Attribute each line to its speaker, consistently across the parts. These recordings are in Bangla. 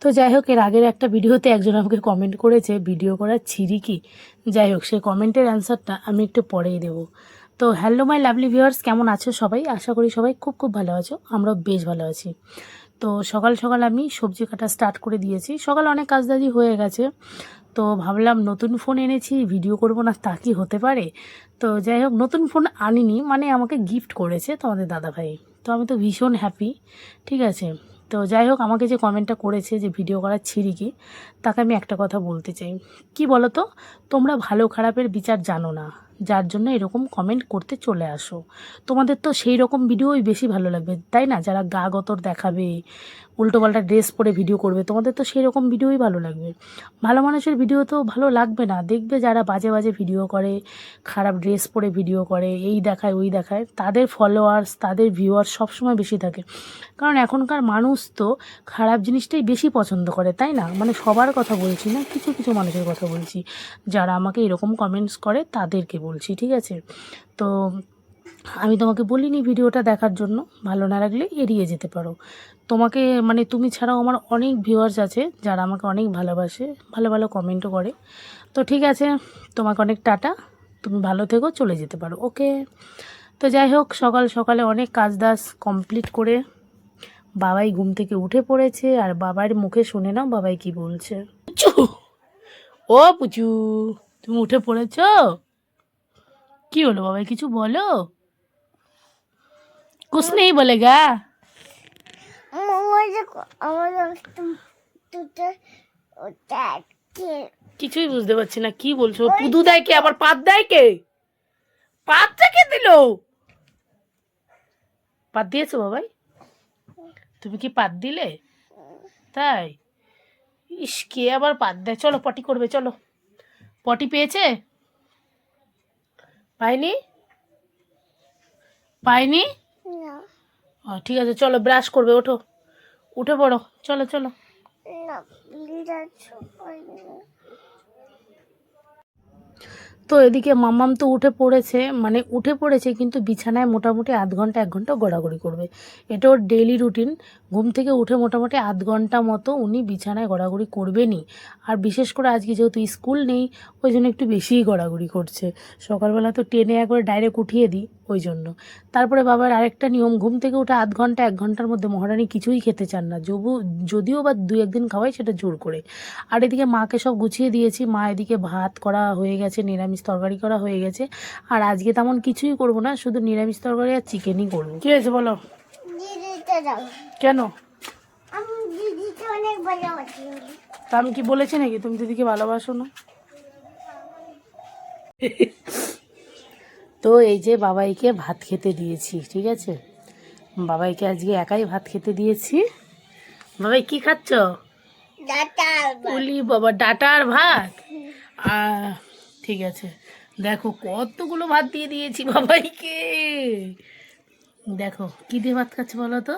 Speaker 1: তো যাই হোক, এর আগের একটা ভিডিওতে একজন আমাকে কমেন্ট করেছে ভিডিও করার ছিরি কি। যাই হোক, সেই কমেন্টের অ্যান্সারটা আমি একটু পরেই দেবো। তো হ্যালো মাই লাভলি ভিউয়ার্স, কেমন আছো সবাই? আশা করি সবাই খুব খুব ভালো আছো, আমরাও বেশ ভালো আছি। তো সকাল সকাল আমি সবজি কাটা স্টার্ট করে দিয়েছি। সকালে অনেক কাজদাজি হয়ে গেছে, তো ভাবলাম নতুন ফোন এনেছি, ভিডিও করব না তা কি হতে পারে। তো যাই হোক, নতুন ফোন আনিনি, মানে আমাকে গিফট করেছে তোমাদের দাদাভাই। তো আমি তো ভীষণ হ্যাপি। ঠিক আছে, তো যাই হোক, আমাকে যে কমেন্টটা করেছে যে ভিডিও করার ছিরি কি, তাকে আমি একটা কথা বলতে চাই। কি বলো তো, তোমরা ভালো খারাপের বিচার জানো না, যার জন্য এরকম কমেন্ট করতে চলে আসো। তোমাদের তো সেই রকম ভিডিওই বেশি ভালো লাগবে, তাই না? যারা গা গতর দেখাবে, উল্টোপাল্টা ড্রেস পরে ভিডিও করবে, তোমাদের তো সেই রকম ভিডিওই ভালো লাগবে। ভালো মানুষের ভিডিও তো ভালো লাগবে না। দেখবে যারা বাজে বাজে ভিডিও করে, খারাপ ড্রেস পরে ভিডিও করে, এই দেখায় ওই দেখায়, তাদের ফলোয়ার্স, তাদের ভিউয়ার্স সবসময় বেশি থাকে। কারণ এখনকার মানুষ তো খারাপ জিনিসটাই বেশি পছন্দ করে, তাই না? মানে সবার কথা বলছি না, কিছু কিছু মানুষের কথা বলছি, যারা আমাকে এরকম কমেন্টস করে তাদেরকে বলছি। ঠিক আছে, তো আমি তোমাকে বলিনি ভিডিওটা দেখার জন্য, ভালো না লাগলে এড়িয়ে যেতে পারো। তোমাকে মানে তুমি ছাড়াও আমার অনেক ভিউয়ার্স আছে যারা আমাকে অনেক ভালোবাসে, ভালো ভালো কমেন্টও করে। তো ঠিক আছে, তোমাকে অনেক টাটা, তুমি ভালো থেকো, চলে যেতে পারো, ওকে। তো যাই হোক, সকাল সকালে অনেক কাজ দাজ কমপ্লিট করে বাবাই ঘুম থেকে উঠে পড়েছে। আর বাবার মুখে শুনে নাও বাবাই কি বলছে। পুচু, ও পুচু, তুমি উঠে পড়েছো? কি হলো বাবাই, কিছু বলো। कुछ नहीं बोलेगा। কিছুই বুঝতে পারছি না কি বলছো। পুদু দেয় কে, আবার পাত দেয় কে? পাতটা কে দিল? পাত দিয়েছো বাবাই? তুমি কি পাত দিলে? তাই? ইস, কে আবার পাত দেয়? চলো পটি করবে, চলো। পটি পেয়েছে? পাইনি? পাইনি? ঠিক আছে, চলো ব্রাশ করবে, ওঠো, উঠে পড়ো, চলো চলো। তো এদিকে মাম্মাম তো উঠে পড়েছে, মানে উঠে পড়েছে, কিন্তু বিছানায় মোটামুটি আধ ঘন্টা 1 ঘন্টা গড়াগড়ি করবে। এটা ওর ডেইলি রুটিন। ঘুম থেকে উঠে মোটামুটি আধ ঘন্টা মতো উনি বিছানায় গড়াগড়ি করবেনই। আর বিশেষ করে আজকে যেহেতু স্কুল নেই, ওই জন্য একটু বেশিই গড়াগড়ি করছে। সকালবেলা তো টেনে একবার ডাইরেক্ট উঠিয়ে দিই, ওই জন্য। তারপরে বাবার আরেকটা নিয়ম, ঘুম থেকে উঠে আধ ঘন্টা 1 ঘন্টার মধ্যে মহারানী কিছুই খেতে চান না, যদিও বা 2-1 দিন খাওয়াই, সেটা জোর করে। আর এদিকে মাকে সব গুছিয়ে দিয়েছি, মা এদিকে ভাত করা হয়ে গেছে, নিরামিষ তরকারি করা হয়ে গেছে। আর আজকে তেমন কিছুই করব না, শুধু নিরামিষ তরকারি আর চিকেনই করবো। কি হয়েছে বলো? কেন? তা আমি কি বলেছি নাকি তুমি দিদিকে ভালোবাসো না? তো এই যে বাবাইকে ভাত খেতে দিয়েছি, ঠিক আছে? বাবাইকে আজকে একাই ভাত খেতে দিয়েছি। বাবাই কি খাচ্ছ? উলি বাবা, ডাটা আর ভাত। ঠিক আছে, দেখো কতগুলো ভাত দিয়ে দিয়েছি বাবাইকে। দেখো কি দিয়ে ভাত খাচ্ছে বলো তো?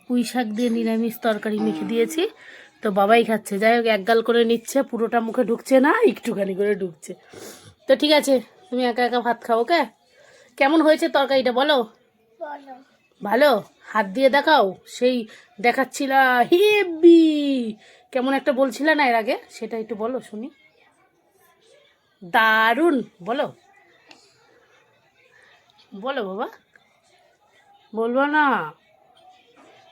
Speaker 1: পুঁই শাক দিয়ে নিরামিষ তরকারি মেখে দিয়েছি, তো বাবাই খাচ্ছে। যাই হোক, একগাল করে নিচ্ছে, পুরোটা মুখে ঢুকছে না, একটুখানি করে ঢুকছে। তো ঠিক আছে, তুমি একা একা ভাত খাও, ওকে? কেমন হয়েছে তরকারিটা বলো? ভালো? হাত দিয়ে দেখাও, সেই দেখাচ্ছিলা হেবি, কেমন একটা বলছিলা না এর আগে, সেটা একটু বলো শুনি। দারুণ, বলো বলো বাবা, বলবো না?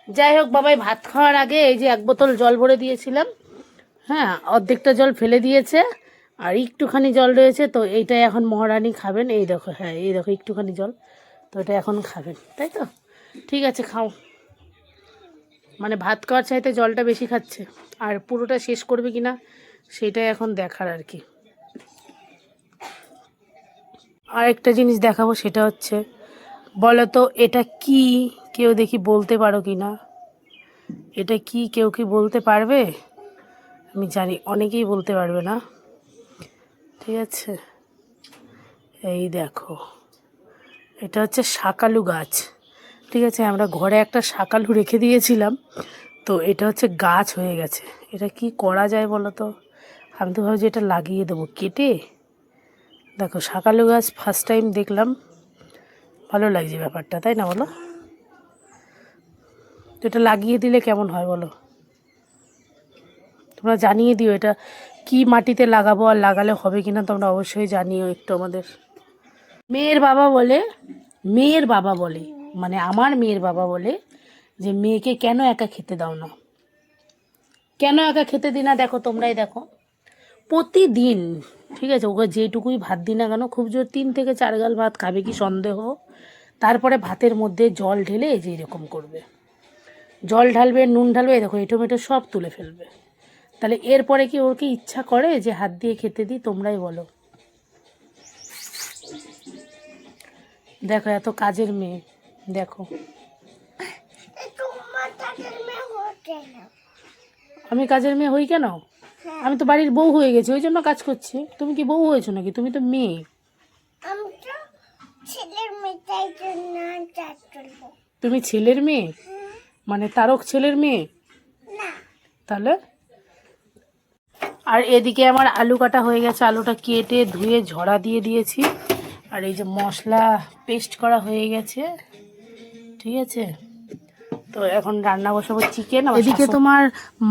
Speaker 1: যাই হোক, বাবাই ভাত খাওয়ার আগে এই যে 1 বোতল জল ভরে দিয়েছিলাম, হ্যাঁ, অর্ধেকটা জল ফেলে দিয়েছে, আর একটুখানি জল রয়েছে। তো এইটাই এখন মহারানী খাবেন। এই দেখো, হ্যাঁ এই দেখো একটুখানি জল, তো এটা এখন খাবেন, তাই তো? ঠিক আছে, খাও। মানে ভাত খাওয়ার চাইতে জলটা বেশি খাচ্ছে, আর পুরোটা শেষ করবে কি না সেটাই এখন দেখার আর কি। আরেকটা জিনিস দেখাবো, সেটা হচ্ছে, বলো তো এটা কি? কেউ দেখি বলতে পারো কি না? এটা কি কেউ কি বলতে পারবে? আমি জানি অনেকেই বলতে পারবে না, ঠিক আছে? এই দেখো, এটা হচ্ছে শাকালু গাছ, ঠিক আছে? আমরা ঘরে একটা শাকালু রেখে দিয়েছিলাম, তো এটা হচ্ছে গাছ হয়ে গেছে। এটা কি করা যায় বলো তো? আমি তো ভাবছি এটা লাগিয়ে দেবো কেটে। দেখো, শাকালু গাছ ফার্স্ট টাইম দেখলাম, ভালো লাগছে ব্যাপারটা, তাই না বলো? তো এটা লাগিয়ে দিলে কেমন হয় বলো? তোমরা জানিয়ে দিও এটা কি মাটিতে লাগাবো, আর লাগালে হবে কিনা তোমরা অবশ্যই জানিও একটু আমাদের। মেয়ের বাবা বলে মানে আমার মেয়ের বাবা বলে যে মেয়েকে কেন একা খেতে দাও না, কেন একা খেতে দিই না। দেখো তোমরাই দেখো প্রতিদিন, ঠিক আছে, ওকে যেটুকুই ভাত দিই না কেন, খুব জোর 3 থেকে 4 গাল ভাত খাবে কি সন্দেহ। তারপরে ভাতের মধ্যে জল ঢেলে এই যে এরকম করবে, জল ঢালবে, নুন ঢালবে, দেখো এঁটো সব তুলে ফেলবে। তাহলে এরপরে কি ওর কি ইচ্ছা করে যে হাত দিয়ে খেতে দিই? তোমরাই বলো। দেখো এত কাজের মেয়ে, দেখো আমি কাজের মেয়ে হই কেন? আমি তো বাড়ির বউ হয়ে গেছি, ওই জন্য কাজ করছি। তুমি কি বউ হয়েছো নাকি? তুমি তো মেয়ে। তুমি ছেলের মেয়ে মানে তারক ছেলের মেয়ে? তাহলে আর এদিকে আমার আলু কাটা হয়ে গেছে, আলুটা কেটে ধুয়ে ঝরা দিয়ে দিয়েছি। আর এই যে মশলা পেস্ট করা হয়ে গেছে, ঠিক আছে। তো এখন রান্না বসাবো চিকেন। এদিকে তোমার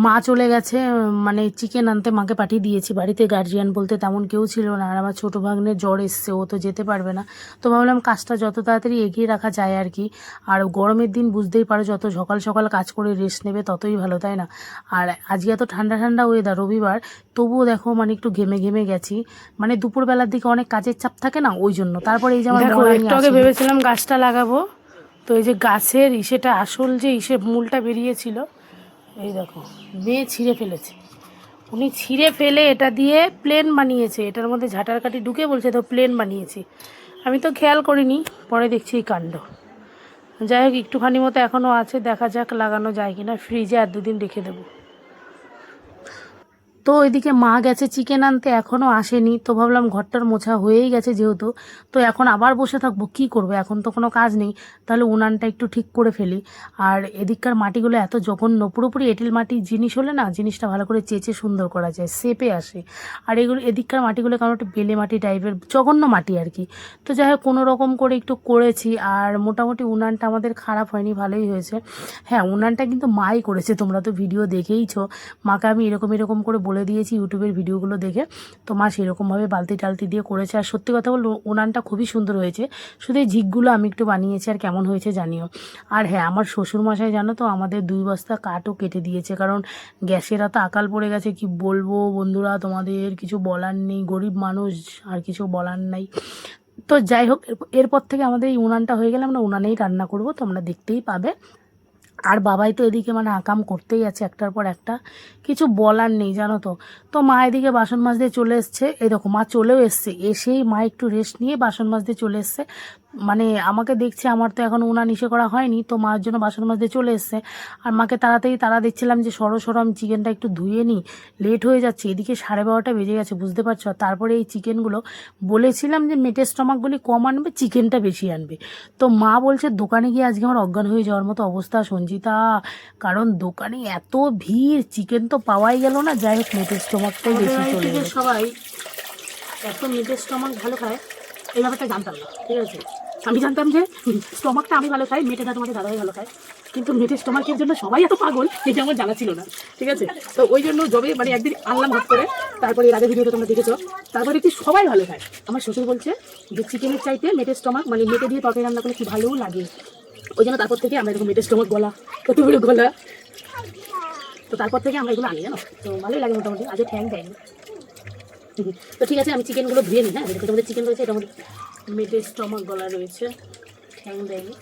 Speaker 1: মা চলে গেছে, মানে চিকেন আনতে মাকে পাঠিয়ে দিয়েছি। বাড়িতে গার্জিয়ান বলতে তেমন কেউ ছিল না, আর আমার ছোটো ভাগ্নের জ্বর এসছে, ও তো যেতে পারবে না। তো ভাবলাম কাজটা যত তাড়াতাড়ি এগিয়ে রাখা যায় আর কি। আর গরমের দিন বুঝতেই পারো, যত সকাল সকাল কাজ করে রেস্ট নেবে ততই ভালো, তাই না? আর আজকে এত ঠান্ডা ঠান্ডা ওয়েদার, রবিবার, তবুও দেখো মানে একটু ঘেমে ঘেমে গেছি। মানে দুপুরবেলার দিকে অনেক কাজের চাপ থাকে না, ওই জন্য। তারপরে এই যে আমার একটু আগে ভেবেছিলাম গাছটা লাগাবো, তো এই যে গাছের ইসেটা আসল যে মূলটা বেরিয়েছিল, এই দেখো মেয়ে ছিঁড়ে ফেলেছে। উনি ছিঁড়ে ফেলে এটা দিয়ে প্লেন বানিয়েছে, এটার মধ্যে ঝাঁটার কাঠি ঢুকে বলছে তো প্লেন বানিয়েছি। আমি তো খেয়াল করিনি, পরে দেখছি এই কাণ্ড। যাই হোক একটুখানি মতো এখনও আছে, দেখা যাক লাগানো যায় কিনা। ফ্রিজে আর 2 দিন রেখে দেবো। তো ওইদিকে মা গেছে চিকেন আনতে, এখনও আসেনি। তো ভাবলাম ঘরটার মোছা হয়েই গেছে যেহেতু, তো এখন আবার বসে থাকবো, কি করবো, এখন তো কোনো কাজ নেই। তাহলে উনানটা একটু ঠিক করে ফেলি। আর এদিককার মাটিগুলো এত জঘন্য, পুরোপুরি এঁটেল মাটির জিনিস হলে না জিনিসটা ভালো করে চেঁচে সুন্দর করা যায়, শেপে আসে। আর এগুলো এদিককার মাটিগুলো কেমন একটা বেলে মাটি টাইপের, জঘন্য মাটি আর কি। তো যাই হোক কোনো রকম করে একটু করেছি। আর মোটামুটি উনানটা আমাদের খারাপ হয়নি, ভালোই হয়েছে। হ্যাঁ উনানটা কিন্তু মাই করেছে, তোমরা তো ভিডিও দেখেইছো। মাকে আমি এরকম করে বলে দিয়েছি ইউটিউবের ভিডিওগুলো দেখে, তো মা সেরকমভাবে বালতি টালতি দিয়ে করেছে। আর সত্যি কথা বলবো উনানটা খুবই সুন্দর হয়েছে, শুধু এই ঝিকগুলো আমি একটু বানিয়েছি। আর কেমন হয়েছে জানিও। আর হ্যাঁ আমার শ্বশুরমশাই জানো তো আমাদের 2 বস্তা কাঠও কেটে দিয়েছে, কারণ গ্যাসের এত আকাল পড়ে গেছে, কি বলবো বন্ধুরা, তোমাদের কিছু বলার নেই, গরিব মানুষ, আর কিছু বলার নাই। তো যাই হোক এরপর থেকে আমাদের এই উনানটা হয়ে গেলে আমরা উনানেই রান্না করবো, তোমরা দেখতেই পাবে। আর বাবাই তো এদিকে মানে আকাম করতেই আছে একটার পর একটা, কিছু বলার নেই জানো তো। তো মা এদিকে বাসন মাজতে চলে এসছে, এই দেখো মা চলেও এসছে, এসেই মা একটু রেস্ট নিয়ে বাসন মাজতে চলে এসছে। মানে আমাকে দেখছে, আমার তো এখন উনান ইসে করা হয়নি, তো মার জন্য বাসন মাজতে চলে এসছে। আর মাকে তাড়াতাড়ি তাড়া দিচ্ছিলাম যে সরো সরো আমি চিকেনটা একটু ধুয়ে নিই, লেট হয়ে যাচ্ছে। এদিকে 12:30 বেজে গেছে, বুঝতে পারছো। আর তারপরে এই চিকেনগুলো বলেছিলাম যে মেটের স্টমাকগুলি কম আনবে, চিকেনটা বেশি আনবে। তো মা বলছে দোকানে গিয়ে আজকে আমার অজ্ঞান হয়ে যাওয়ার মতো অবস্থা সঞ্জিতা, কারণ দোকানে এত ভিড়, চিকেন তো পাওয়াই গেল না। যাই হোক মেটের স্টমাকটাই বেশি চলে গেল। সবাই এত মেটের স্টমাক ভালো খায় এই ব্যাপারটা জানতাম না, ঠিক আছে। আমি জানতাম যে স্টমাকটা আমি ভালো খাই, মেটেটা তোমাদের দাদাই ভালো খায়, কিন্তু মেটের স্টমাকের জন্য সবাই এত পাগল এটা আমার জানা ছিল না, ঠিক আছে। তো ওই জন্য যবে মানে একদিন আনলাম ভাত করে, তারপরে এর আগে ভিডিওটা তোমরা দেখেছো, তারপরে দেখি সবাই ভালো খায়। আমার শ্বশুর বলছে যে চিকেনের চাইতে মেটের স্টমাক মানে মেটে দিয়ে তরকারি রান্না করলে কি ভালোও লাগে, ওই জন্য তারপর থেকে আমরা এরকম মেটের স্টমাক গলা কতগুলো গলা, তো তারপর থেকে আমরা এগুলো আনি জানো। তো ভালোই লাগে মোটামুটি, আজকে ঠ্যাং দেয়নি। তো ঠিক আছে আমি চিকেনগুলো ধুয়ে নিই। হ্যাঁ তোমাদের চিকেন রয়েছে, এটা আমাদের মেটের স্টমাক গলা রয়েছে, ঠ্যাং দেয়নি,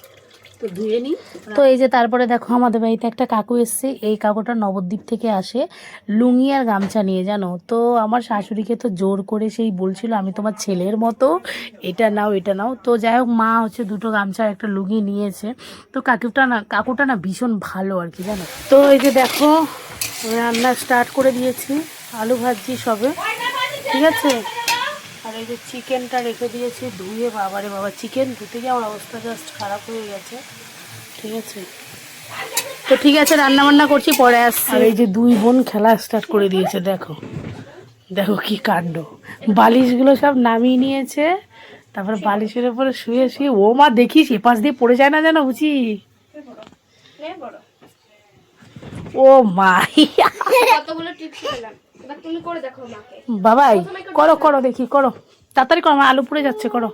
Speaker 1: তো ধুয়ে নিই। তো এই যে তারপরে দেখো আমাদের বাড়িতে একটা কাকু এসছে, এই কাকুটা নবদ্বীপ থেকে আসে লুঙ্গি আর গামছা নিয়ে জানো। তো আমার শাশুড়িকে তো জোর করে সেই বলছিল আমি তোমার ছেলের মতো, এটা নাও এটা নাও। তো যাই হোক মা হচ্ছে 2টো গামছা আর একটা লুঙ্গি নিয়েছে। তো কাকুটা না ভীষণ ভালো আর কি জানো। তো এই যে দেখো রান্না স্টার্ট করে দিয়েছি, আলু ভাজছি সবে, ঠিক আছে। আর এই যে চিকেনটা রেখে দিয়েছি ধুয়ে, বাবারে বাবা চিকেন ধুতে গিয়ে আমার অবস্থা জাস্ট খারাপ হয়ে গেছে, ঠিক আছে। তো ঠিক আছে রান্না বান্না করছি, পরে আসছি। আর এই যে 2 বোন খেলা স্টার্ট করে দিয়েছে, দেখো দেখো কি কাণ্ড, বালিশগুলো সব নামিয়ে নিয়েছে, তারপরে বালিশের উপরে শুয়ে শুয়ে, ও মা দেখিস এপাশ দিয়ে পড়ে যায় না যেন বুঝি। ও মাই
Speaker 2: কতগুলো টিপস পেলাম, এবার তুমি করে দেখো মাকে।
Speaker 1: বাবাই করো করো দেখি করো, তাড়াতাড়ি করো, আমার আলু পুড়ে যাচ্ছে, করো।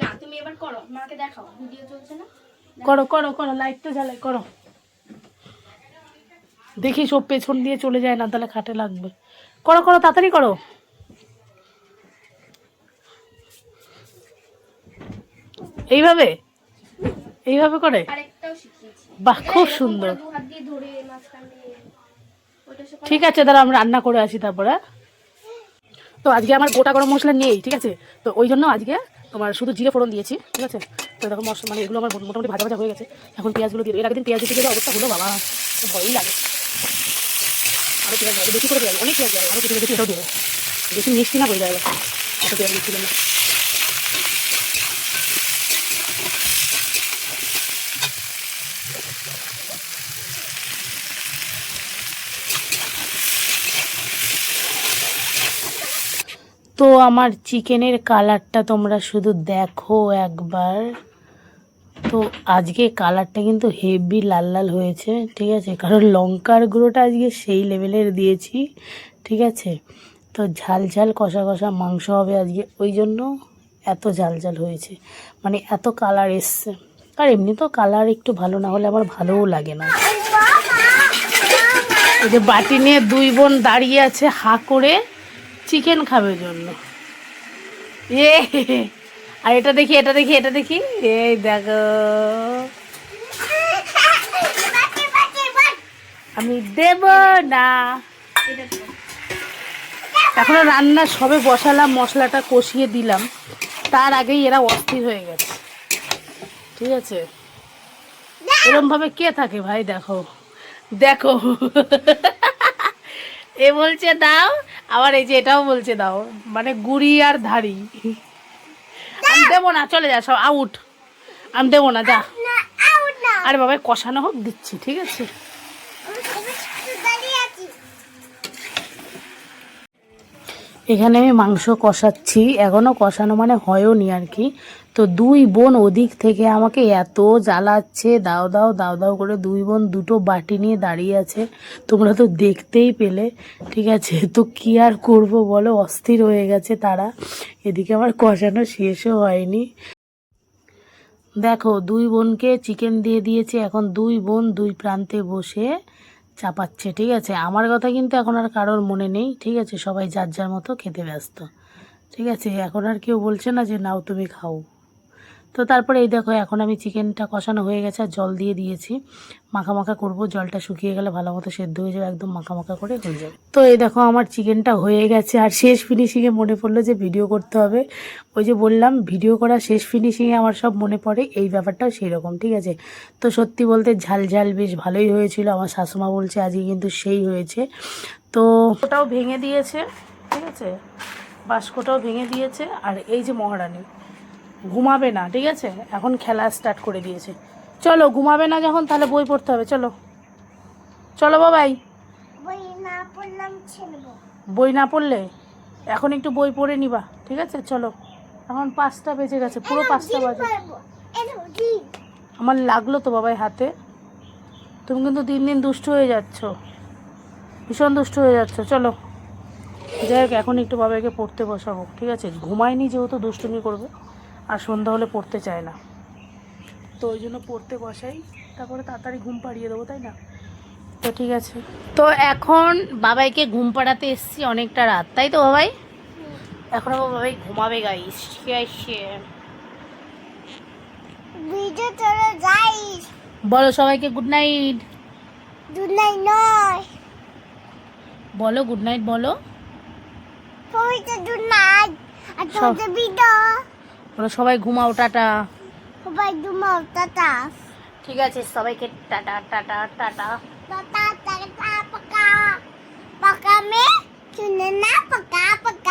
Speaker 2: না তুমি এবার করো, মাকে দেখাও, ভিডিও চলছে না।
Speaker 1: করো করো করো, লাইটটা জ্বালাই, করো। দেখি সব পেছন দিয়ে চলে যায় না, তাহলে খাটে লাগবে। করো করো, তাড়াতাড়ি করো। এইভাবে এইভাবে করে,
Speaker 2: আরেকটাও শিখিয়েছি।
Speaker 1: বাহ খুব
Speaker 2: এরকম
Speaker 1: সুন্দর।
Speaker 2: করে দু হাত দিয়ে ধরে মাঝখান দিয়ে ওটা সব।
Speaker 1: ঠিক আছে দাঁড়া, আমি রান্না করে আসি তারপরে। তো আজকে আমার গোটা গরম মশলা নেই, ঠিক আছে, তো ওই জন্য আজকে তোমার শুধু জিরে ফোড়ন দিয়েছি, ঠিক আছে। তো দেখো মশলা মানে এগুলো আমার মোটামুটি ভাজা ভাজা হয়ে গেছে। এখন পেঁয়াজগুলো দিয়ে, এর আগের দিন পেঁয়াজ দিতে গেলে অবস্থা হলো বাবা, ভয়ই লাগে। আরও পেঁয়াজ লাগে, বেশি করে পেঁয়াজ, অনেক পেঁয়াজ লাগে, আরও কিছু বেশি এটাও দেবো, বেশি মিষ্টি না হয়ে যাবে এত পেঁয়াজ মিষ্টি না। তো আমার চিকেনের কালারটা তোমরা শুধু দেখো একবার। তো আজকে কালারটা কিন্তু হেভি লাল লাল হয়েছে, ঠিক আছে, কারণ লঙ্কার গুঁড়োটা আজকে সেই লেভেলের দিয়েছি, ঠিক আছে। তো ঝাল ঝাল কষা কষা মাংস হবে আজকে, ওই জন্য এত ঝাল ঝাল হয়েছে, মানে এত কালার এসছে। আর এমনি তো কালার একটু ভালো না হলে আমার ভালোও লাগে না। এই যে বাটি নিয়ে দুই বোন দাঁড়িয়ে আছে হা করে চিকেন খাবে জন্য। এ আর এটা দেখি, এটা দেখি, এটা দেখি, এই দেখো আমি দেব না।
Speaker 2: এটা তো
Speaker 1: এখনো রান্না সবে বসালাম, মশলাটা কষিয়ে দিলাম, তার আগেই এরা অস্থির হয়ে গেছে, ঠিক আছে। এরকম ভাবে কে থাকে ভাই, দেখো দেখো এ বলছে দাও, আবার এই যে এটাও বলছে দাও, মানে গুড়ি আর ধাড়ি। আমি দেবো না, চলে যা, সব আউট, আমি দেবো না, যা। আরে বাবা কষানো হোক, দিচ্ছি, ঠিক আছে। এখানে আমি মাংস কষাচ্ছি, এখনও কষানো মানে হয়ও নি আর কি। তো দুই বোন ওদিক থেকে আমাকে এত জ্বালাচ্ছে, দাও দাও দাও দাও করে, দুই বোন দুটো বাটি নিয়ে দাঁড়িয়ে আছে, তোমরা তো দেখতেই পেলে, ঠিক আছে। তো কি আর করব বলো, অস্থির হয়ে গেছে তারা। এদিকে আমার কষানো শেষও হয়নি। দেখো দুই বোনকে চিকেন দিয়ে দিয়েছে, এখন দুই বোন দুই প্রান্তে বসে চাপাচ্ছে, ঠিক আছে। আমার কথা কিন্তু এখন আর কারোর মনে নেই, ঠিক আছে, সবাই যার যার মতো খেতে ব্যস্ত, ঠিক আছে। এখন আর কেউ বলছে না যে নাও তুমি খাও। তো তারপরে এই দেখো এখন আমি চিকেনটা কষানো হয়ে গেছে আর জল দিয়ে দিয়েছি, মাখা মাখা করবো, জলটা শুকিয়ে গেলে ভালো মতো সেদ্ধ হয়ে যাবে, একদম মাখা মাখা করে হয়ে যাবে। তো এই দেখো আমার চিকেনটা হয়ে গেছে, আর শেষ ফিনিশিংয়ে মনে পড়লো যে ভিডিও করতে হবে। ওই যে বললাম ভিডিও করা শেষ ফিনিশিংয়ে আমার সব মনে পড়ে, এই ব্যাপারটাও সেই রকম, ঠিক আছে। তো সত্যি বলতে ঝাল ঝাল বেশ ভালোই হয়েছিল, আমার শাশুমা বলছে আজকে কিন্তু সেই হয়েছে। তো ওটাও ভেঙে দিয়েছে, ঠিক আছে, বাস্কটাও ভেঙে দিয়েছে। আর এই যে মহারানী ঘুমাবে না, ঠিক আছে, এখন খেলা স্টার্ট করে দিয়েছে। চলো ঘুমাবে না যখন, তাহলে বই পড়তে হবে, চলো চলো বাবাই। বই না পড়লে এখন একটু বই পড়ে নিবা, ঠিক আছে, চলো। এখন 5টা বেজে গেছে, পুরো 5টা বাজে। আমার লাগলো তো বাবাই হাতে। তুমি কিন্তু দিন দিন দুষ্ট হয়ে যাচ্ছ, ভীষণ দুষ্ট হয়ে যাচ্ছ। চলো যাই হোক, এখন একটু বাবাইকে পড়তে বসাবো, ঠিক আছে। ঘুমায়নি যেহেতু দুষ্টুমি করবে, আর সন্ধ্যা হলে পড়তে চায় না, তো ওই জন্য পড়তে বসাই, তারপরে তাড়াতাড়ি ঘুম পাড়িয়ে দেবো, তাই না। তো ঠিক আছে, তো এখন বাবাইকে ঘুম পাড়াতে এসছি, অনেকটা রাত, তাই তো বাবাই। এখন আবার বাবাই ঘুমাবে গাইস, ঠিক আছে। বলো সবাইকে গুড নাইট।
Speaker 2: গুড নাইট নয়,
Speaker 1: বলো গুড নাইট, বলো
Speaker 2: সবাইকে গুড নাইট। আর তোদের ভিডিও
Speaker 1: বলো সবাই ঘুমাও, টাটা।
Speaker 2: সবাই ঘুমাও, টাটা।
Speaker 1: ঠিক আছে সবাইকে tata tata tata
Speaker 2: tata tata, পাকা পাকা মে শুনে না, পাকা পাকা।